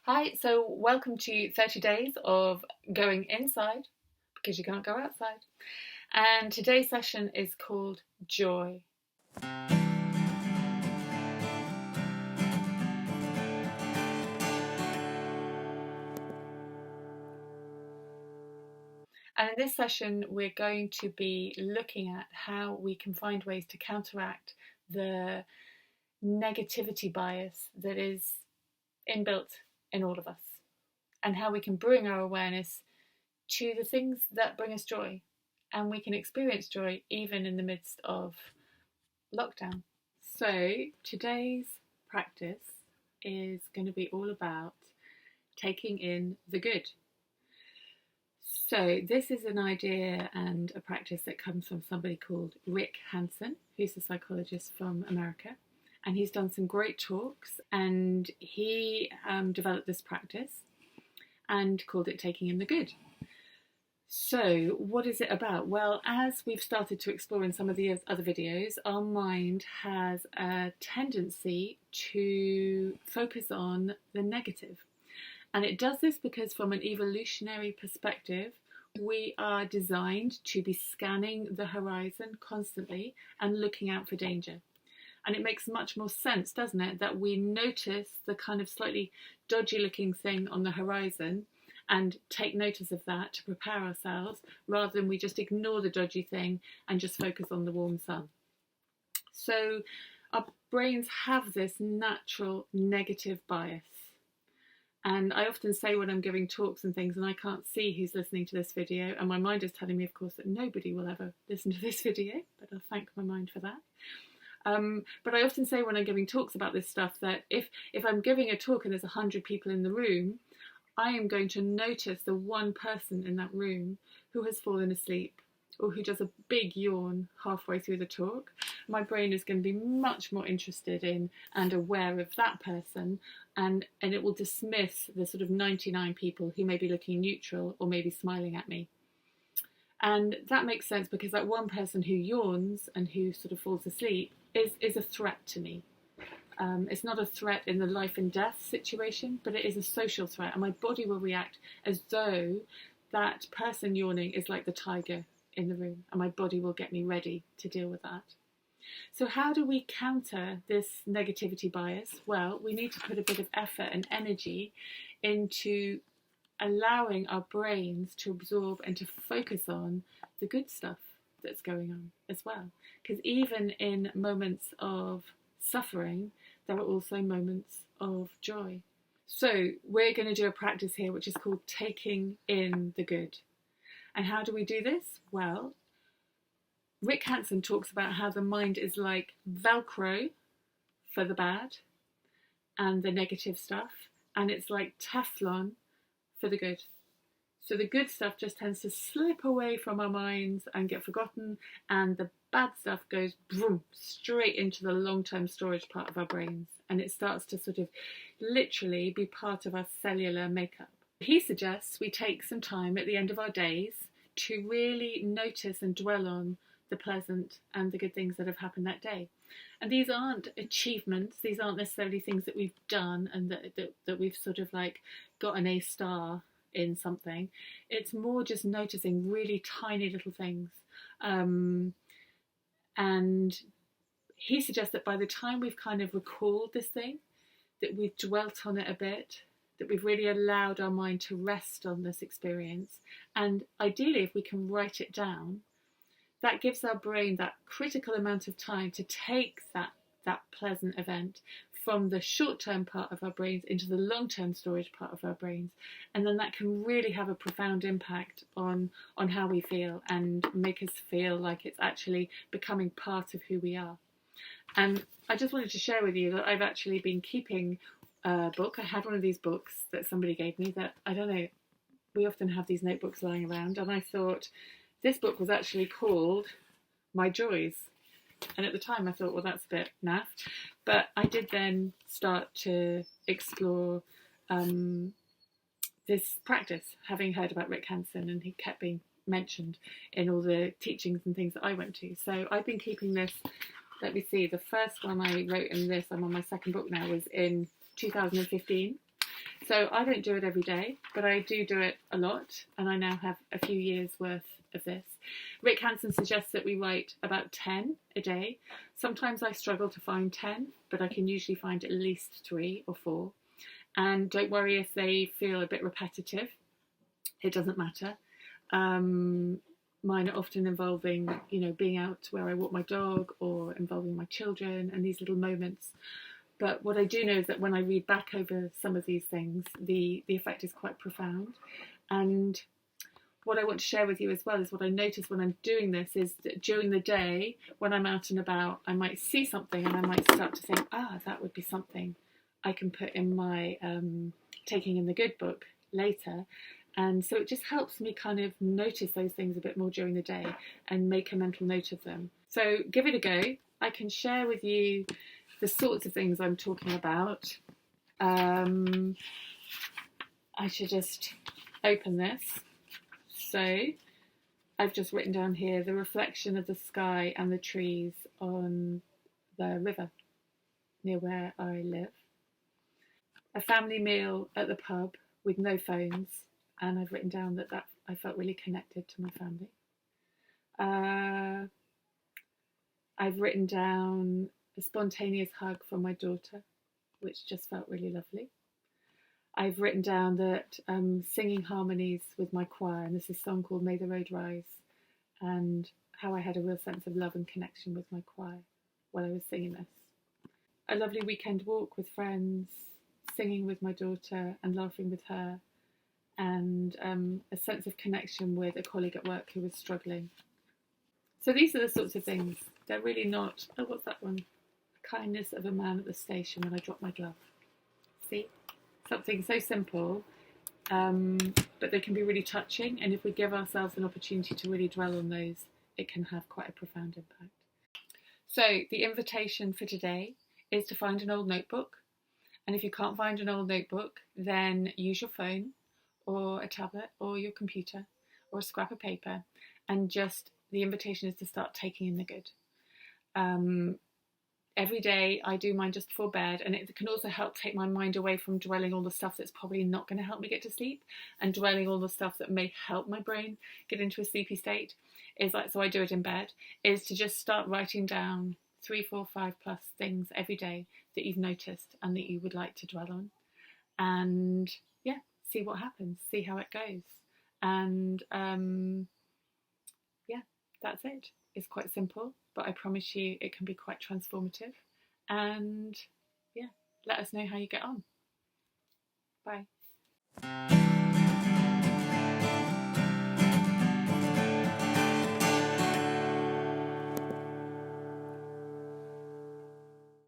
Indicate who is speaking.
Speaker 1: Hi, so welcome to 30 days of going inside because you can't go outside. And today's session is called Joy. And in this session, we're going to be looking at how we can find ways to counteract the negativity bias that is inbuilt in all of us, and how we can bring our awareness to the things that bring us joy. And we can experience joy even in the midst of lockdown. So today's practice is going to be all about taking in the good. So this is an idea and a practice that comes from somebody called Rick Hanson, who's a psychologist from America. And he's done some great talks, and he developed this practice and called it Taking in the Good. So what is it about? Well, as we've started to explore in some of the other videos, our mind has a tendency to focus on the negative. And it does this because from an evolutionary perspective, we are designed to be scanning the horizon constantly and looking out for danger. And it makes much more sense, doesn't it, that we notice the kind of slightly dodgy looking thing on the horizon and take notice of that to prepare ourselves, rather than we just ignore the dodgy thing and just focus on the warm sun. So our brains have this natural negative bias. And I often say when I'm giving talks and things and I can't see who's listening to this video, and my mind is telling me, of course, that nobody will ever listen to this video, but I'll thank my mind for that. But I often say when I'm giving talks about this stuff that if I'm giving a talk and there's 100 people in the room, I am going to notice the one person in that room who has fallen asleep or who does a big yawn halfway through the talk. My brain is going to be much more interested in and aware of that person, and it will dismiss the sort of 99 people who may be looking neutral or maybe smiling at me. And that makes sense because that one person who yawns and who sort of falls asleep is a threat to me. It's not a threat in the life and death situation, but it is a social threat, and my body will react as though that person yawning is like the tiger in the room, and my body will get me ready to deal with that. So how do we counter this negativity bias? Well, we need to put a bit of effort and energy into allowing our brains to absorb and to focus on the good stuff that's going on as well. Because even in moments of suffering, there are also moments of joy. So we're going to do a practice here which is called taking in the good. And how do we do this? Well, Rick Hanson talks about how the mind is like Velcro for the bad and the negative stuff, and it's like Teflon for the good. So the good stuff just tends to slip away from our minds and get forgotten, and the bad stuff goes boom, straight into the long-term storage part of our brains, and it starts to sort of literally be part of our cellular makeup. He suggests we take some time at the end of our days to really notice and dwell on the pleasant and the good things that have happened that day. And these aren't achievements, these aren't necessarily things that we've done and that we've sort of like got an A star in something. It's more just noticing really tiny little things. And he suggests that by the time we've kind of recalled this thing, that we've dwelt on it a bit, that we've really allowed our mind to rest on this experience, and ideally if we can write it down, that gives our brain that critical amount of time to take that pleasant event from the short-term part of our brains into the long-term storage part of our brains, and then that can really have a profound impact on how we feel and make us feel like it's actually becoming part of who we are. And I just wanted to share with you that I've actually been keeping a book. I had one of these books that somebody gave me that, I don't know, we often have these notebooks lying around, and I thought this book was actually called My Joys. And at the time I thought, well, that's a bit naff. But I did then start to explore this practice, having heard about Rick Hanson, and he kept being mentioned in all the teachings and things that I went to. So I've been keeping this. Let me see, the first one I wrote in this, I'm on my second book now, was in 2015. So I don't do it every day, but I do it a lot, and I now have a few years worth of this. Rick Hanson suggests that we write about 10 a day. Sometimes I struggle to find 10, but I can usually find at least 3 or 4. And don't worry if they feel a bit repetitive. It doesn't matter. Mine are often involving, being out where I walk my dog, or involving my children, and these little moments. But what I do know is that when I read back over some of these things, the effect is quite profound. And what I want to share with you as well is what I notice when I'm doing this is that during the day, when I'm out and about, I might see something and I might start to think, that would be something I can put in my Taking in the Good book later. And so it just helps me kind of notice those things a bit more during the day and make a mental note of them. So give it a go. I can share with you the sorts of things I'm talking about. I should just open this. So I've just written down here the reflection of the sky and the trees on the river near where I live. A family meal at the pub with no phones, and I've written down that I felt really connected to my family. I've written down a spontaneous hug from my daughter, which just felt really lovely. I've written down that singing harmonies with my choir, and there's a song called May the Road Rise, and how I had a real sense of love and connection with my choir while I was singing this. A lovely weekend walk with friends, singing with my daughter and laughing with her, and a sense of connection with a colleague at work who was struggling. So these are the sorts of things. They're really not, what's that one? Kindness of a man at the station when I dropped my glove. See? Something so simple, but they can be really touching, and if we give ourselves an opportunity to really dwell on those, it can have quite a profound impact. So the invitation for today is to find an old notebook, and if you can't find an old notebook, then use your phone or a tablet or your computer or a scrap of paper, and just the invitation is to start taking in the good. Every day I do mine just before bed, and it can also help take my mind away from dwelling all the stuff that's probably not going to help me get to sleep, and dwelling all the stuff that may help my brain get into a sleepy state. So I do it in bed, is to just start writing down 3, 4, 5 plus things every day that you've noticed and that you would like to dwell on, and see what happens, see how it goes. And that's it. It's quite simple, but I promise you it can be quite transformative. And let us know how you get on. Bye.